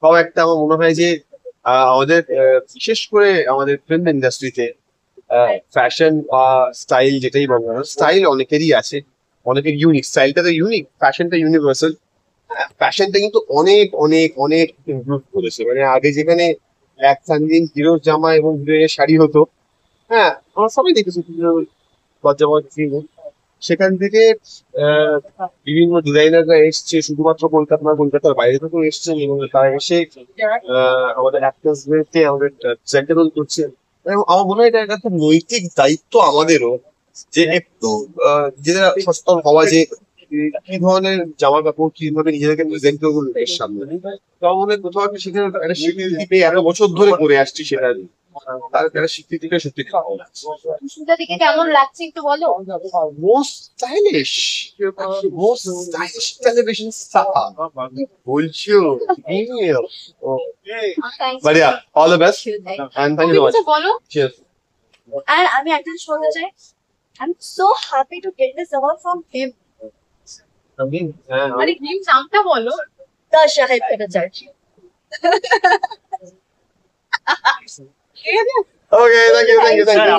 তাও একটা আমার মনে হয় যে আমাদের বিশেষ করে আমাদের ফিল্ম ইন্ডাস্ট্রিতে ফ্যাশন বা স্টাইল যেটাই বলো না, স্টাইল অনেকেরই আছে, অনেকের ইউনিক, স্টাইলটা তো ইউনিক, ফ্যাশনটা ইউনিভার্সাল। ফ্যাশনটা কিন্তু অনেক অনেক অনেক ইমপ্রুভ করেছে। মানে আগে যেখানে এক সানজিন হিরোর জামা এবং হিরোইনের শাড়ি হতো, হ্যাঁ আমরা সবাই দেখেছি লজ্জাবত সিং, সেখান থেকে আহ, বিভিন্ন ডিজাইনাররা এসছে শুধুমাত্র কলকাতা না, কলকাতার বাইরে থেকেও এসছেন এবং তারা এসে আমাদের অ্যাক্টার্সদেরকে আমাদের প্রেজেন্টেবল করছে। এবং আমার মনে হয় এটা একটা নৈতিক দায়িত্ব আমাদেরও, যে একটু নিজেদের সচেতন হওয়া যে কি ধরনের জামা কাপড় কিভাবে নিজেদেরকে প্রেজেন্ট করবো লোকের সামনে। তো আমার মনে হয় কোথাও একটা সেখানে একটা স্বীকৃতি পেয়ে এত বছর ধরে করে আসছি, সেটা তার একটা স্বীকৃতিটা সত্যি খাওয়া সুস্মিতা দিকে কেমন লাগছে একটু বলো। most stylish most stylish television star বলছো email but yeah all the best and thank you so much কিছু বলো। cheers আর আমি একটা জিনিস বলতে চাই, I'm so happy to get this award from him. আরে হিম নামটা বলো। The Shahid Bhattacharya. okay thank you